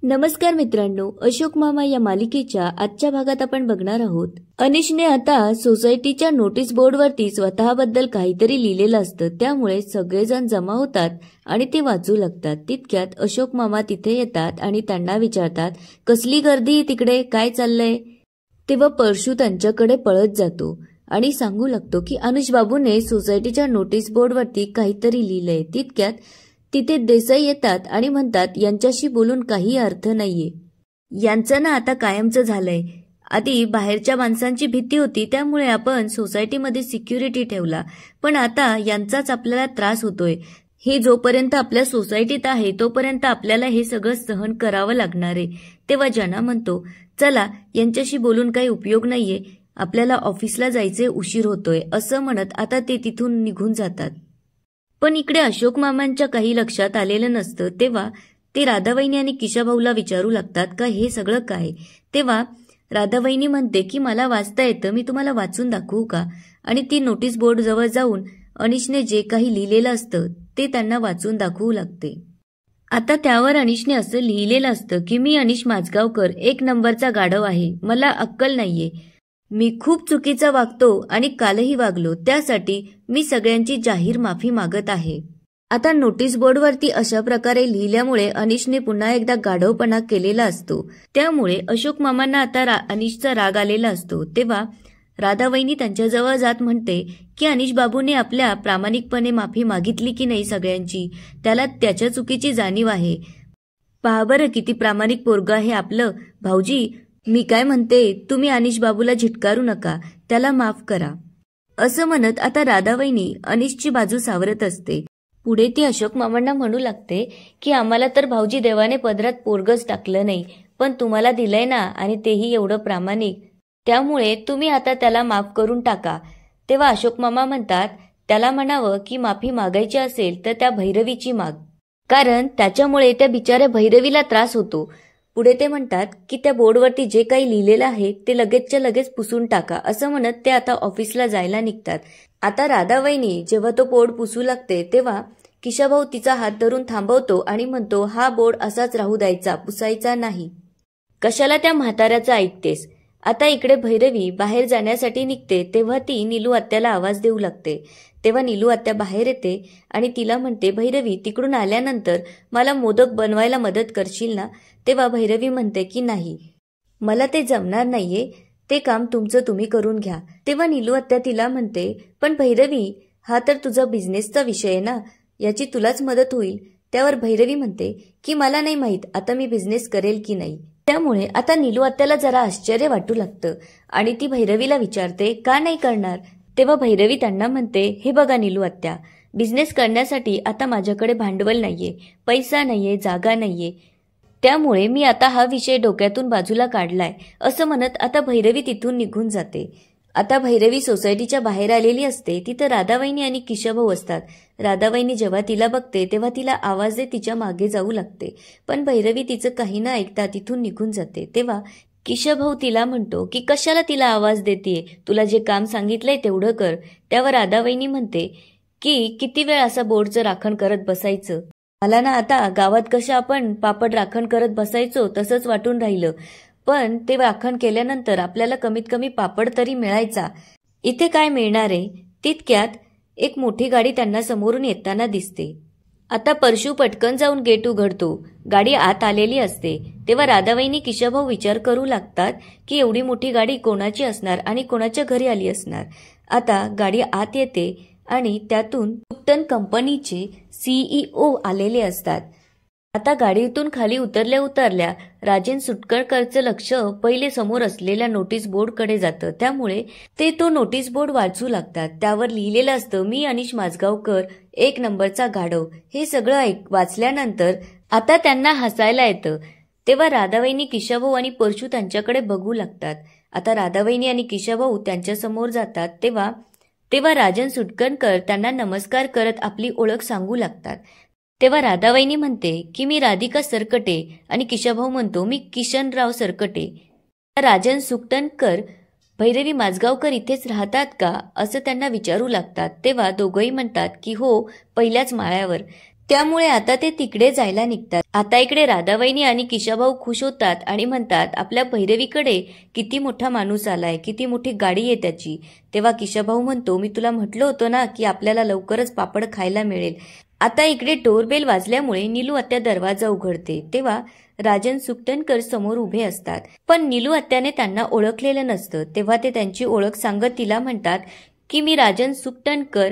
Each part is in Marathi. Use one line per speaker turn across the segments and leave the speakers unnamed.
नमस्कार मित्रांनो, अशोक मामा या मालिकेच्या आजच्या भागात आपण बघणार आहोत. अनिशने आता सोसायटीच्या नोटीस बोर्डवरती स्वतःबद्दल काहीतरी लिहिलेलं असतं. त्यामुळे सगळेजण जमा होतात आणि ते वाचू लागतात. तितक्यात अशोक मामा तिथे येतात आणि त्यांना विचारतात, कसली गर्दी तिकडे, काय चाललंय? तेव्हा परशू त्यांच्याकडे पळत जातो आणि सांगू लागतो की अनुज बाबूने सोसायटीच्या नोटीस बोर्डवरती काहीतरी लिहिलंय. तितक्यात तिथे देसाई येतात आणि म्हणतात, यांच्याशी बोलून काही अर्थ नाहीये. यांचं ना आता कायमचं झालंय. आधी बाहेरच्या माणसांची भीती होती, त्यामुळे आपण सोसायटीमध्ये सिक्युरिटी ठेवला, पण आता यांचाच आपल्याला त्रास होतोय. हे जोपर्यंत आपल्या सोसायटीत आहे तोपर्यंत आपल्याला हे सगळं सहन करावं लागणार आहे. तेव्हा जना म्हणतो, चला यांच्याशी बोलून काही उपयोग नाहीये, आपल्याला ऑफिसला जायचे, उशीर होतोय. असं म्हणत आता ते तिथून निघून जातात. पण इकडे अशोक मामांच्या काही लक्षात आलेलं नसतं. तेव्हा ते राधावहिनी आणि किशाभाऊला विचारू लागतात का हे सगळं काय. तेव्हा राधावहिनी म्हणते की मला वाचता येतं, मी तुम्हाला वाचून दाखवू का? आणि ती नोटीस बोर्ड जवळ जाऊन अनिशने जे काही लिहिलेलं असतं ते त्यांना वाचून दाखवू लागते. आता त्यावर अनिशने असं लिहिलेलं असतं की मी अनिश माझगावकर 1 नंबरचा गाढव आहे. मला अक्कल नाहीये. मी खूप चुकीचा वागतो आणि कालही वागलो. त्यासाठी मी सगळ्यांची जाहीर माफी मागत आहे. आता नोटीस बोर्डवरती अशा प्रकारे लिहिल्यामुळे अनिशने पुन्हा एकदा गाढवपणा केलेला असतो. त्यामुळे अशोक मामांना आता अनिशचा राग आलेला असतो. तेव्हा राधावहिनी त्यांच्याजवळ जात म्हणते की अनिश बाबूने आपल्या प्रामाणिकपणे माफी मागितली की नाही सगळ्यांची, त्याला त्याच्या चुकीची जाणीव आहे. पहा बरं किती प्रामाणिक पोरगा आहे आपलं. भाऊजी, मी काय म्हणते, तुम्ही अनिश बाबूला झिटकारू नका, त्याला माफ करा. असं म्हणत आता राधावहिनी अनिशची बाजू सावरत असते. पुढे ती अशोक मामांना म्हणू लागते की आम्हाला तर भाऊजी देवाने पदरात पोरगच टाकलं नाही, पण तुम्हाला दिलंय ना, आणि तेही एवढं प्रामाणिक, त्यामुळे तुम्ही आता त्याला माफ करून टाका. तेव्हा अशोक मामा म्हणतात, त्याला म्हणावं की माफी मागायची असेल तर त्या भैरवीची माग, कारण त्याच्यामुळे त्या बिचाऱ्या भैरवीला त्रास होतो. पुढे ते म्हणतात की त्या बोर्डवरती जे काही लिहिलेलं आहे ते लगेचच्या लगेच पुसून टाका. असं म्हणत ते आता ऑफिसला जायला निघतात. आता राधावहिनी जेव्हा तो बोर्ड पुसू लागते तेव्हा किशाभाऊ तिचा हात धरून थांबवतो आणि म्हणतो, हा बोर्ड असाच राहू द्यायचा, पुसायचा नाही. कशाला त्या म्हाताऱ्याचं ऐकतेस? आता इकडे भैरवी बाहेर जाण्यासाठी निघते तेव्हा ती नीलू आत्याला आवाज देऊ लागते. तेव्हा नीलू आत्या बाहेर येते आणि तिला म्हणते, भैरवी तिकडून आल्यानंतर मला मोदक बनवायला मदत करशील ना? तेव्हा भैरवी म्हणते की नाही, मला ते जमणार नाहीये, ते काम तुमचं तुम्ही करून घ्या. तेव्हा नीलू आत्या तिला म्हणते, पण भैरवी हा तर तुझा बिझनेसचा विषय आहे ना, याची तुलाच मदत होईल. त्यावर भैरवी म्हणते की मला नाही माहीत आता मी बिझनेस करेल की नाही. त्यामुळे आता नीलू आत्याला जरा आश्चर्य वाटू लागतं आणि ती भैरवीला विचारते, का नाही करणार? तेव्हा भैरवी त्यांना म्हणते, हे बघा नीलू आत्या, बिझनेस करण्यासाठी आता माझ्याकडे भांडवल नाहीये, पैसा नाहीये, जागा नाहीये, त्यामुळे मी आता हा विषय डोक्यातून बाजूला काढलाय. असं म्हणत आता भैरवी तिथून निघून जाते. आता भैरवी सोसायटीच्या बाहेर आलेली असते. तिथं राधावहिनी आणि किशाभाऊ असतात. राधावहिनी जेव्हा तिला बघते तेव्हा तिला आवाज देत तिच्या मागे जाऊ लागते, पण भैरवी तिचं काही न ऐकता तिथून निघून जाते. तेव्हा किशाभाऊ तिला म्हणतो की कशाला तिला आवाज देतेय, तुला जे काम सांगितलंय तेवढं कर. त्यावर राधावहिनी म्हणते की किती वेळ असं बोर्डचं राखण करत बसायचं, मला ना आता गावात कसं आपण पापड राखण करत बसायचो तसंच वाटून राहिलं, पण ते राखण केल्यानंतर आपल्याला कमीत कमी पापड तरी मिळायचा, इथे काय मिळणार आहे. तितक्यात एक मोठी गाडी त्यांना समोरून येताना दिसते. आता परशू पटकन जाऊन गेट उघडतो. गाडी आत आलेली असते. तेव्हा राधावहिनी किशाभाऊ विचार करू लागतात की एवढी मोठी गाडी कोणाची असणार आणि कोणाच्या घरी आली असणार. आता गाडी आत येते आणि त्यातून सुकटन कंपनीचे CEO आलेले असतात. आता गाडीतून खाली उतरल्या राजेन सुटकळकरचं लक्ष पहिले समोर असलेल्या नोटीस बोर्डकडे जातं. त्यामुळे ते तो नोटीस बोर्ड वाचू लागतात. त्यावर लिहिलेलं असतं, मी अनिश माझगावकर 1 नंबरचा गाढव. हे सगळं वाचल्यानंतर आता त्यांना हसायला येतं. तेव्हा राधावहिनी, किशाभाऊ आणि परशू त्यांच्याकडे बघू लागतात. आता राधावहिनी आणि किशाभाऊ त्यांच्या समोर जातात. तेव्हा राजन सुटकणकर त्यांना नमस्कार करत आपली ओळख सांगू लागतात. तेव्हा राधावहिनी म्हणते की मी राधिका सरकटे आणि किशाभाऊ म्हणतो मी किशनराव सरकटे. राजन सुकटणकर भैरवी माझगावकर इथेच राहतात का असं त्यांना विचारू लागतात. तेव्हा दोघंही म्हणतात की हो, पहिल्याच माळ्यावर. त्यामुळे आता ते तिकडे जायला निघतात. आता इकडे राधाबाईनी आणि किशाभाऊ खुश होतात आणि म्हणतात आपल्या भैरवीकडे किती मोठा माणूस आलाय, किती मोठी गाडी आहे त्याची. तेव्हा किशाभाऊ म्हणतो मी तुला म्हटलं होतं ना की आपल्याला लवकरच पापड खायला मिळेल. आता इकडे डोरबेल वाजल्यामुळे नीलू आत्या दरवाजा उघडते. तेव्हा राजन सुकटणकर समोर उभे असतात, पण नीलू आत्याने त्यांना ओळखलेलं नसतं. तेव्हा ते त्यांची ओळख सांगत तिला म्हणतात की मी राजन सुकटणकर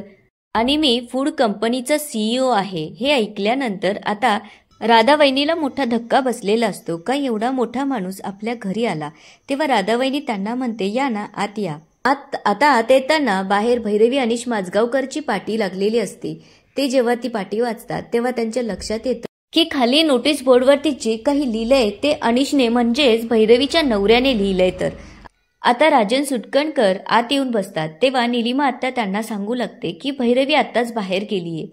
आणि मी फूड कंपनीचा CEO आहे. हे ऐकल्यानंतर आता राधावहिनीला मोठा धक्का बसलेला असतो. का एवढा मोठा माणूस आपल्या घरी आला. तेव्हा राधावहिनी त्यांना म्हणते या ना आत या. आता आत येताना बाहेर भैरवी अनिश माझगावकरची पाटी लागलेली असते. ते जेव्हा ती पाटी वाचतात तेव्हा त्यांच्या लक्षात येतं की खाली नोटीस बोर्डवरती जे काही लिहिलंय ते अनिशने म्हणजेच भैरवीच्या नवऱ्याने लिहिलंय. तर आता राजन सुटकणकर आत येऊन बसतात. तेव्हा निलिमा आत्या त्यांना सांगू लागते की भैरवी आत्ताच बाहेर गेलीये.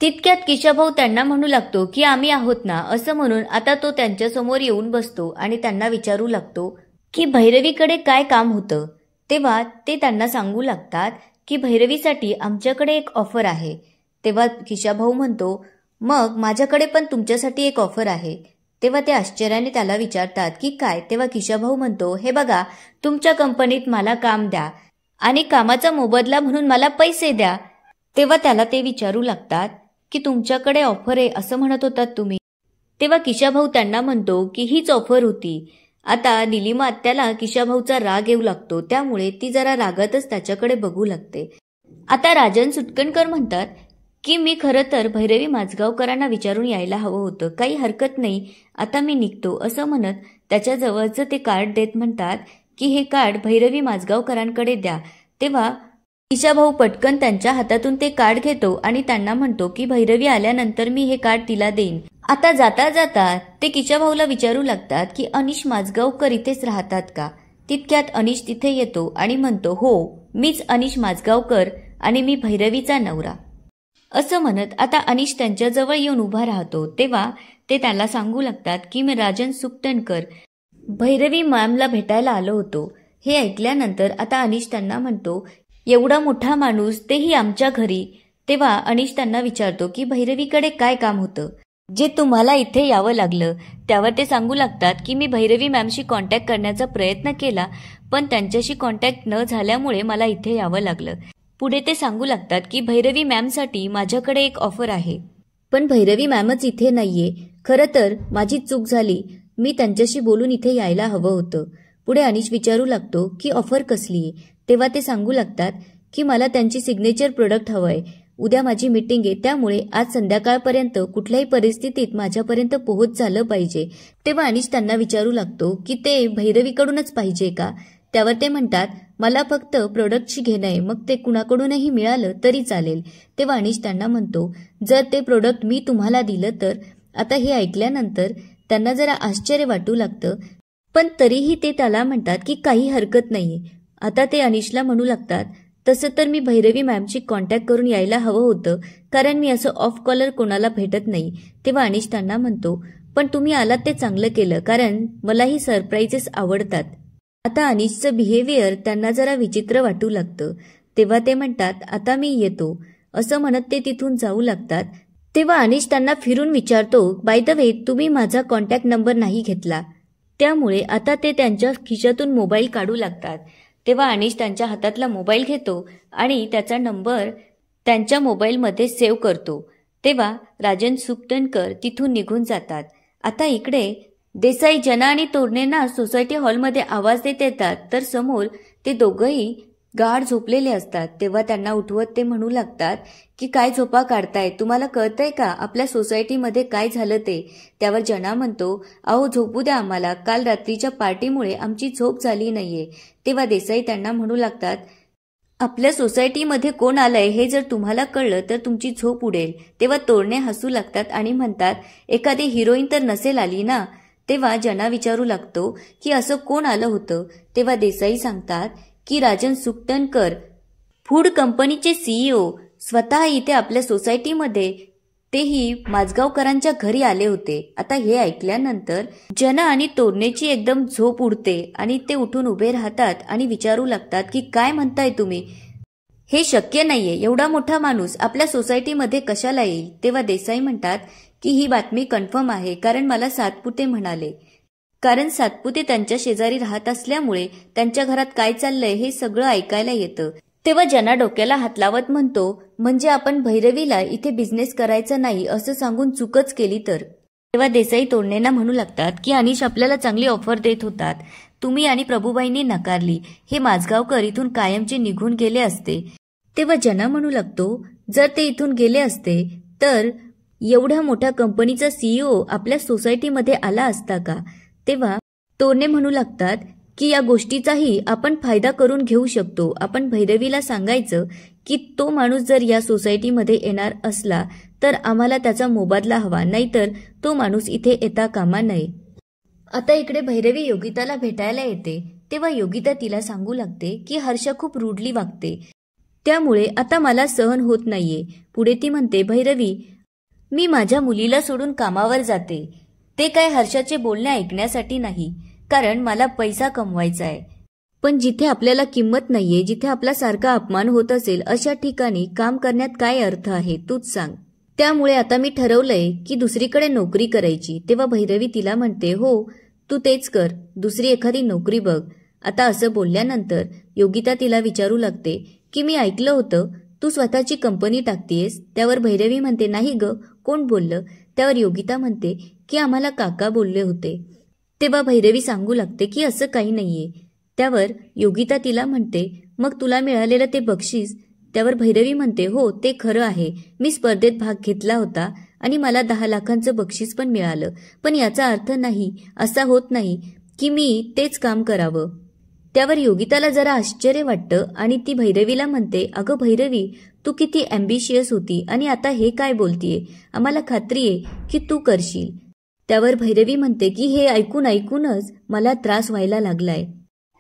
तितक्यात किशाभाऊ त्यांना म्हणू लागतो की आम्ही आहोत ना. असं म्हणून आता तो त्यांच्यासमोर येऊन बसतो आणि त्यांना विचारू लागतो की भैरवीकडे काय काम होतं. तेव्हा ते त्यांना सांगू लागतात की भैरवीसाठी आमच्याकडे एक ऑफर आहे. तेव्हा किशाभाऊ म्हणतो मग माझ्याकडे पण तुमच्यासाठी एक ऑफर आहे. तेव्हा ते आश्चर्याने त्याला विचारतात की काय. तेव्हा किशाभाऊ म्हणतो हे बघा तुमच्या कंपनीत मला काम द्या आणि कामाचा मोबदला म्हणून मला पैसे द्या. तेव्हा त्याला ते विचारू लागतात की तुमच्याकडे ऑफर आहे असं म्हणत होतात तुम्ही. तेव्हा किशाभाऊ त्यांना म्हणतो की हीच ऑफर होती. आता निलिमा आत्याला किशाभाऊचा राग येऊ लागतो. त्यामुळे ती जरा रागातच त्याच्याकडे बघू लागते. आता राजन सुटकणकर म्हणतात की मी खरं तर भैरवी माझगावकरांना विचारून यायला हवं होतं. काही हरकत नाही आता मी निघतो. असं म्हणत त्याच्याजवळचं ते कार्ड देत म्हणतात की हे कार्ड भैरवी माझगावकरांकडे द्या. तेव्हा किशाभाऊ पटकन त्यांच्या हातातून ते कार्ड घेतो आणि त्यांना म्हणतो की भैरवी आल्यानंतर मी हे कार्ड तिला देईन. आता जाता जाता ते किशाभाऊला विचारू लागतात की अनिश माझगावकर इथेच राहतात का. तितक्यात अनिश तिथे येतो आणि म्हणतो हो मीच अनिश माझगावकर आणि मी भैरवीचा नवरा. असं म्हणत आता अनिश त्यांच्याजवळ येऊन उभा राहतो. तेव्हा ते त्याला सांगू लागतात की मी राजन सुकटणकर भैरवी मॅमला भेटायला आलो होतो. हे ऐकल्यानंतर आता अनिश त्यांना म्हणतो एवढा मोठा माणूस तेही आमच्या घरी. तेव्हा अनिश त्यांना विचारतो की भैरवीकडे काय काम होतं जे तुम्हाला इथे यावं लागलं. त्यावर ते सांगू लागतात की मी भैरवी मॅमशी कॉन्टॅक्ट करण्याचा प्रयत्न केला पण त्यांच्याशी कॉन्टॅक्ट न झाल्यामुळे मला इथे यावं लागलं. पुढे ते सांगू लागतात की भैरवी मॅमसाठी माझ्याकडे एक ऑफर आहे पण भैरवी मॅमच इथे नाहीये. खरं तर माझी चूक झाली. मी त्यांच्याशी बोलून इथे यायला हवं होतं. पुढे अनिश विचारू लागतो की ऑफर कसली आहे. तेव्हा ते सांगू लागतात की मला त्यांची सिग्नेचर प्रोडक्ट हवंय. उद्या माझी मीटिंग आहे त्यामुळे आज संध्याकाळपर्यंत कुठल्याही परिस्थितीत माझ्यापर्यंत पोहोच झालं पाहिजे. तेव्हा अनिश त्यांना विचारू लागतो की ते भैरवीकडूनच पाहिजे का. त्यावर ते म्हणतात मला फक्त प्रोडक्टशी घेणं आहे. मग ते कुणाकडूनही मिळालं तरी चालेल. तेव्हा अनिश त्यांना म्हणतो जर ते प्रोडक्ट मी तुम्हाला दिलं तर. आता हे ऐकल्यानंतर त्यांना जरा आश्चर्य वाटू लागतं पण तरीही ते त्याला म्हणतात की काही हरकत नाहीये. आता ते अनिशला म्हणू लागतात तसं तर मी भैरवी मॅमशी कॉन्टॅक्ट करून यायला हवं होतं कारण मी असं ऑफ कॉलर कोणाला भेटत नाही. तेव्हा अनिश त्यांना म्हणतो पण तुम्ही आलात ते चांगलं केलं कारण मलाही सरप्राईजेस आवडतात. आता अनिशचं बिहेवियर त्यांना जरा विचित्र वाटू लागतं. तेव्हा ते म्हणतात आता मी येतो. असं म्हणत ते तिथून जाऊ लागतात. तेव्हा अनिश त्यांना फिरून विचारतो बाय द वे तुम्ही माझा कॉन्टॅक्ट नंबर नाही घेतला. त्यामुळे आता ते त्यांच्या खिशातून मोबाईल काढू लागतात. तेव्हा अनिश त्यांच्या हातातला मोबाईल घेतो आणि त्याचा नंबर त्यांच्या मोबाईलमध्ये सेव्ह करतो. तेव्हा राजन सुकटणकर तिथून निघून जातात. आता इकडे देसाई जना आणि तोरणेंना सोसायटी हॉलमध्ये आवाज देत येतात तर समोर ते दोघंही गाढ झोपलेले असतात. तेव्हा त्यांना उठवत ते म्हणू लागतात की काय झोपा काढताय. तुम्हाला कळतंय का आपल्या सोसायटीमध्ये काय झालं ते. त्यावर जना म्हणतो अहो झोपू द्या आम्हाला. काल रात्रीच्या पार्टीमुळे आमची झोप झाली नाहीये. तेव्हा देसाई त्यांना म्हणू लागतात आपल्या सोसायटीमध्ये कोण आलंय हे जर तुम्हाला कळलं तर तुमची झोप उडेल. तेव्हा तोरणे हसू लागतात आणि म्हणतात एखादी हिरोईन तर नसेल आली ना. तेव्हा जना विचारू लागतो की असं कोण आलं होतं. तेव्हा देसाई सांगतात की राजन सुकटणकर फूड कंपनीचे CEO स्वतः इथे आपल्या सोसायटीमध्ये तेही माझगावकरांच्या घरी आले होते. आता हे ऐकल्यानंतर जना आणि तोरणेची एकदम झोप उडते आणि ते उठून उभे राहतात आणि विचारू लागतात की काय म्हणताय तुम्ही. हे शक्य नाहीये, एवढा मोठा माणूस आपल्या सोसायटीमध्ये कशाला येईल? तेव्हा देसाई म्हणतात की ही बातमी कन्फर्म आहे, कारण मला सातपुते म्हणाले. कारण सातपुते त्यांच्या शेजारी राहत असल्यामुळे त्यांच्या घरात काय चाललंय हे सगळं ऐकायला येतं. तेव्हा जना डोक्याला हात लावत म्हणतो, म्हणजे आपण भैरवीला इथे बिझनेस करायचा नाही असं सांगून चूकच केली तर? तेव्हा देसाई तोडणेंना म्हणू लागतात की अनिश आपल्याला चांगली ऑफर देत होतात, तुम्ही आणि प्रभूबाईंनी नकारली. हे माझगावकर इथून कायमचे निघून गेले असते. तेव्हा जना म्हणू लागतो, जर ते इथून गेले असते तर एवढ्या मोठ्या कंपनीचा सीईओ आपल्या सोसायटीमध्ये आला असता का? तेव्हा तोडणे म्हणू लागतात की या गोष्टीचाही आपण फायदा करून घेऊ शकतो. आपण भैरवीला सांगायचं की तो माणूस जर या सोसायटीमध्ये येणार असला तर आम्हाला त्याचा मोबदला हवा, नाहीतर तो माणूस इथे येता कामा नये. आता इकडे भैरवी योगिताला भेटायला येते. तेव्हा योगिता तिला सांगू लागते की हर्षा खूप रूडली वागते, त्यामुळे आता मला सहन होत नाहीये. पुढे ती म्हणते, भैरवी मी माझ्या मुलीला सोडून कामावर जाते, ते काय हर्षाचे बोलणे ऐकण्यासाठी नाही, कारण मला पैसा कमवायचा आहे. पण जिथे आपल्याला किंमत नाहीये, जिथे आपला सारखा अपमान होत असेल अशा ठिकाणी काम करण्यात काय अर्थ आहे तूच सांग. त्यामुळे आता मी ठरवलंय की दुसरीकडे नोकरी करायची. तेव्हा भैरवी तिला म्हणते, हो तू तेच कर, दुसरी एखादी नोकरी बघ. आता असं बोलल्यानंतर योगिता तिला विचारू लागते की मी ऐकलं होतं तू स्वतःची कंपनी टाकतेस. त्यावर भैरवी म्हणते, नाही ग, कोण बोललं? त्यावर योगिता म्हणते की आम्हाला काका बोलले होते. तेव्हा भैरवी सांगू लागते की असं काही नाहीये. त्यावर योगिता तिला म्हणते, मग तुला मिळालेलं ते बक्षीस? त्यावर भैरवी म्हणते, हो ते खरं आहे, मी स्पर्धेत भाग घेतला होता आणि मला 10 लाखांचं बक्षीस पण मिळालं. पण याचा अर्थ नाही, असा होत नाही की मी तेच काम करावं. त्यावर योगिताला जरा आश्चर्य वाटतं आणि ती भैरवीला म्हणते, अगं भैरवी, तू किती ॲम्बिशियस होती आणि आता हे काय बोलतीये? आम्हाला खात्री आहे की तू करशील. त्यावर भैरवी म्हणते की हे ऐकूनच मला त्रास व्हायला लागलाय.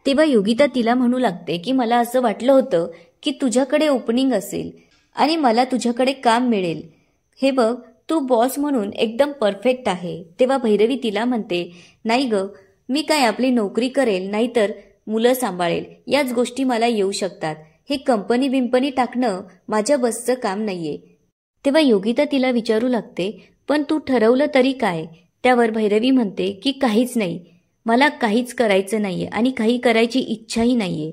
तेव्हा योगिता तिला म्हणू लागते की मला असं वाटलं होतं की तुझ्याकडे ओपनिंग असेल आणि मला तुझ्याकडे काम मिळेल. हे बघ, तू बॉस म्हणून एकदम परफेक्ट आहे. तेव्हा भैरवी तिला म्हणते, नाही ग, मी काय आपली नोकरी करेल, नाहीतर मुलं सांभाळेल, याच गोष्टी मला येऊ शकतात. हे कंपनी बिंपनी टाकणं माझ्या बसचं काम नाहीये. तेव्हा योगिता तिला विचारू लागते, पण तू ठरवलं तरी काय? त्यावर भैरवी म्हणते की काहीच नाही, मला काहीच करायचं नाहीये आणि काही करायची इच्छाही नाहीये.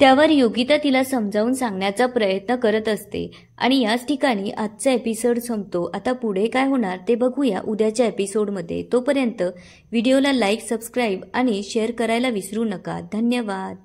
त्यावर योगिता तिला समजावून सांगण्याचा प्रयत्न करत असते आणि याच ठिकाणी आजचा एपिसोड संपतो. आता पुढे काय होणार ते बघूया उद्याच्या एपिसोडमध्ये. तोपर्यंत व्हिडिओला लाईक, सबस्क्राईब आणि शेअर करायला विसरू नका. धन्यवाद.